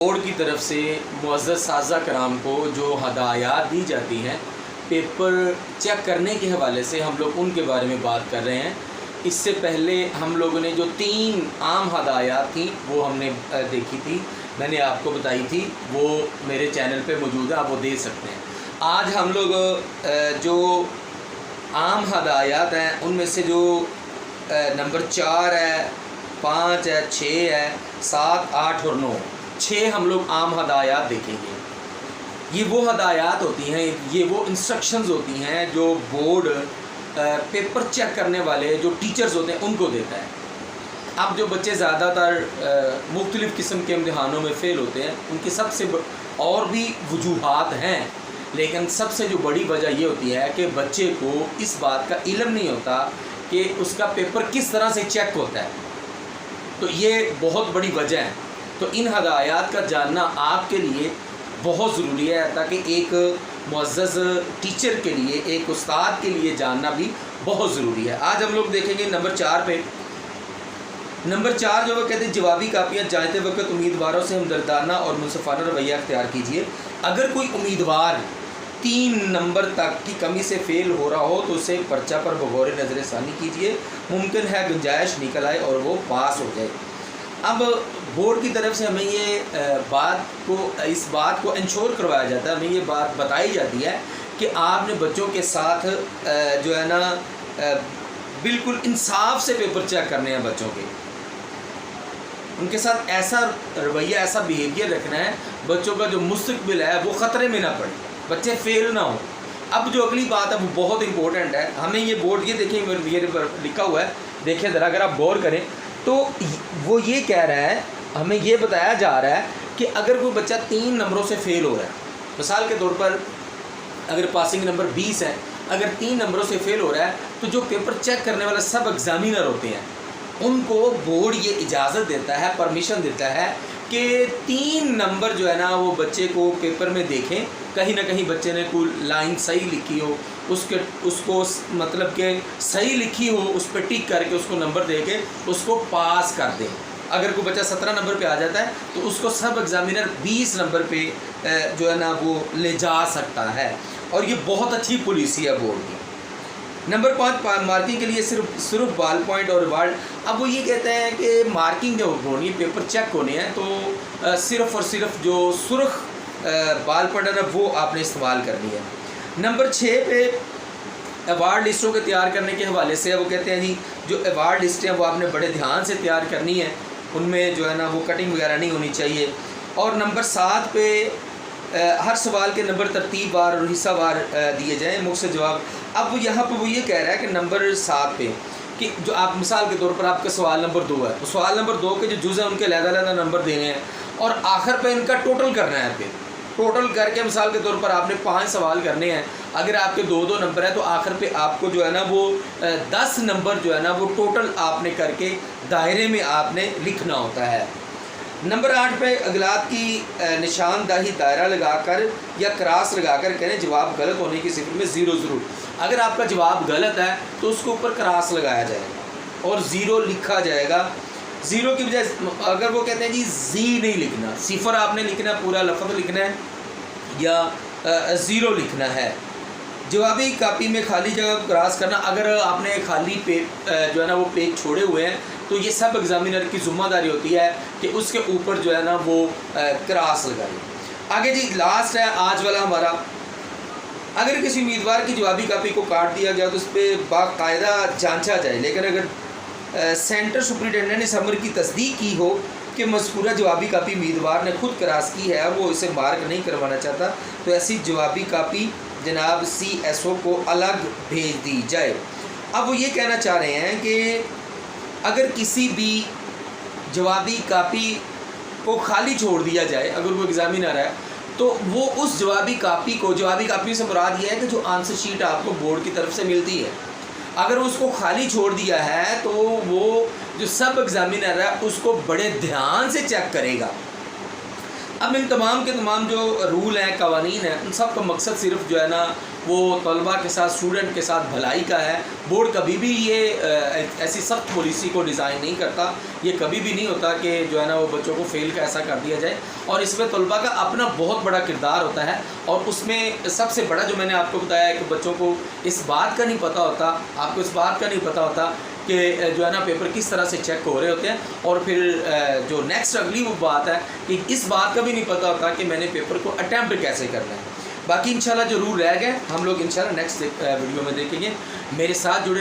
Board की तरफ से मुअज़्ज़ज़ साज़ा कराम को जो हदायत दी जाती हैं पेपर चेक करने के हवाले से, हम लोग उनके बारे में बात कर रहे हैं। इससे पहले हम लोगों ने जो 3 आम हदायत थी वो हमने देखी थी, मैंने आपको बताई थी, वो मेरे चैनल पे मौजूद है, आप वो देख सकते हैं। आज हम लोग जो आम हदायत हैं उनमें से जो नंबर 4 है, 5 है, 6 है, 7, 8 और 9, 6 हम लोग आम हदायत देखेंगे। ये वो हदायत होती हैं, ये वो इंस्ट्रक्शंस होती हैं जो बोर्ड पेपर चेक करने वाले जो टीचर्स होते हैं उनको देता है। अब जो बच्चे ज़्यादातर मुख्तलिफ़ किस्म के इम्तिहानों में फ़ेल होते हैं, उनकी सबसे और भी वजूहात हैं, लेकिन सबसे जो बड़ी वजह ये होती है कि बच्चे को इस बात का इल्म नहीं होता कि उसका पेपर किस तरह से चेक होता है। तो ये बहुत बड़ी वजह है। तो इन हदायत का जानना आपके लिए बहुत ज़रूरी है, ताकि एक मुअज़्ज़ज़ टीचर के लिए, एक उस्ताद के लिए जानना भी बहुत ज़रूरी है। आज हम लोग देखेंगे नंबर 4 पे। नंबर 4 जो वो कहते हैं, जवाबी कापियाँ जाते वक्त उम्मीदवारों से हमदर्दाना और मुनसिफ़ाना रवैया अख्तियार कीजिए। अगर कोई उम्मीदवार 3 नंबर तक की कमी से फ़ेल हो रहा हो तो उसे पर्चा पर बगौर नज़र षानी कीजिए। मुमकिन है गुंजाइश निकल आए और वो पास हो जाए। अब बोर्ड की तरफ से हमें ये इस बात को इंश्योर करवाया जाता है, हमें ये बात बताई जाती है कि आपने बच्चों के साथ जो है ना बिल्कुल इंसाफ से पेपर चेक करने हैं। बच्चों के उनके साथ ऐसा रवैया, ऐसा बिहेवियर रखना है, बच्चों का जो मुस्तकबिल है वो ख़तरे में ना पड़े, बच्चे फेल ना हो। अब जो अगली बात है वो बहुत इंपॉर्टेंट है। हमें ये बोर्ड, ये देखिए मेरे पर लिखा हुआ है, देखिए ज़रा, अगर आप गौर करें तो वो ये कह रहा है, हमें ये बताया जा रहा है कि अगर कोई बच्चा 3 नंबरों से फ़ेल हो रहा है, मिसाल के तौर पर अगर पासिंग नंबर 20 है, अगर 3 नंबरों से फ़ेल हो रहा है तो जो पेपर चेक करने वाले सब एग्ज़ामिनर होते हैं उनको बोर्ड ये इजाज़त देता है, परमिशन देता है कि 3 नंबर जो है ना वो बच्चे को पेपर में देखें। कहीं ना कहीं बच्चे ने कोई लाइन सही लिखी हो, उसको मतलब कि सही लिखी हो, उस पर टिक करके उसको नंबर दे के उसको पास कर दें। अगर कोई बच्चा 17 नंबर पे आ जाता है तो उसको सब एग्ज़ामिनर 20 नंबर पे जो है ना वो ले जा सकता है, और ये बहुत अच्छी पॉलिसी है बोर्ड की। नंबर 5, मार्किंग के लिए सिर्फ बॉल पॉइंट और रिवार्ड। अब वो ये कहते हैं कि मार्किंग जब होनी है, पेपर चेक होने हैं, तो सिर्फ़ और सिर्फ जो सुर्ख बॉल पॉइंट है ना वो आपने इस्तेमाल करनी है। नंबर 6 पे अवार्ड लिस्टों के तैयार करने के हवाले से वो कहते हैं जी, जो अवार्ड लिस्टें हैं वो आपने बड़े ध्यान से तैयार करनी है, उनमें जो है ना वो कटिंग वगैरह नहीं होनी चाहिए। और नंबर 7 पे हर सवाल के नंबर तरतीबवार और हिस्सावार दिए जाएँ, मुख्तसर जवाब। अब यहाँ पे वो ये कह रहा है कि नंबर 7 पे कि जो आप मिसाल के तौर पर आपका सवाल नंबर 2 है, तो सवाल नंबर 2 के जो जुज़ हैं उनके अलग-अलग नंबर देने हैं, और आखिर पे इनका टोटल करना है। फिर टोटल करके मिसाल के तौर पर आपने 5 सवाल करने हैं, अगर आपके 2-2 नंबर है तो आखिर पे आपको जो है ना वो 10 नंबर जो है ना वो टोटल आपने करके दायरे में आपने लिखना होता है। नंबर 8 पे अगलात की निशानदाही दायरा लगाकर या क्रॉस लगाकर करें। जवाब गलत होने की स्थिति में 0 ज़रूर। अगर आपका जवाब गलत है तो उसके ऊपर क्रॉस लगाया जाएगा और 0 लिखा जाएगा। 0 की बजाय अगर वो कहते हैं जी जी नहीं लिखना, सिफर आपने लिखना, पूरा लफ्ज़ लिखना है या 0 लिखना है। जवाबी कापी में खाली जगह को क्रॉस करना, अगर आपने खाली जो है ना वो पेज छोड़े हुए हैं तो ये सब एग्ज़ामिनर की ज़िम्मेदारी होती है कि उसके ऊपर जो है ना वो क्रॉस लगाए। आगे जी लास्ट है आज वाला हमारा, अगर किसी उम्मीदवार की जवाबी कापी को काट दिया गया तो उस पर बाकायदा जांचा जाए, लेकिन अगर सेंटर सुपरिटेंडेंट ने इस अमर की तस्दीक की हो कि मज़कूरा जवाबी कापी उम्मीदवार ने खुद क्रॉस की है, वो इसे मार्क नहीं करवाना चाहता, तो ऐसी जवाबी कापी जनाब CSO को अलग भेज दी जाए। अब वो ये कहना चाह रहे हैं कि अगर किसी भी जवाबी कापी को खाली छोड़ दिया जाए, अगर वो एग्ज़ामिनर है तो वो उस जवाबी कापी से मुराद ये है कि जो आंसर शीट आपको बोर्ड की तरफ से मिलती है, अगर उसको खाली छोड़ दिया है तो वो जो सब एग्ज़ामिनर है उसको बड़े ध्यान से चेक करेगा। अब इन तमाम के तमाम जो रूल हैं, कवानीन हैं, उन सब का मकसद सिर्फ जो है ना वो तलबा के साथ, स्टूडेंट के साथ भलाई का है। बोर्ड कभी भी ये ऐसी सख्त पॉलिसी को डिज़ाइन नहीं करता। ये कभी भी नहीं होता कि जो है ना वो बच्चों को फ़ेल का ऐसा कर दिया जाए, और इसमें तलबा का अपना बहुत बड़ा किरदार होता है। और उसमें सबसे बड़ा जो मैंने आपको बताया है कि बच्चों को इस बात का नहीं पता होता, आपको इस बात का नहीं पता होता कि जो है ना पेपर किस तरह से चेक हो रहे होते हैं। और फिर जो नेक्स्ट अगली वो बात है कि इस बात का भी नहीं पता होता कि मैंने पेपर को अटैम्प्ट कैसे करना है। बाकी इंशाल्लाह जो रूल रह गए हम लोग इंशाल्लाह नेक्स्ट वीडियो में देखेंगे। मेरे साथ जुड़े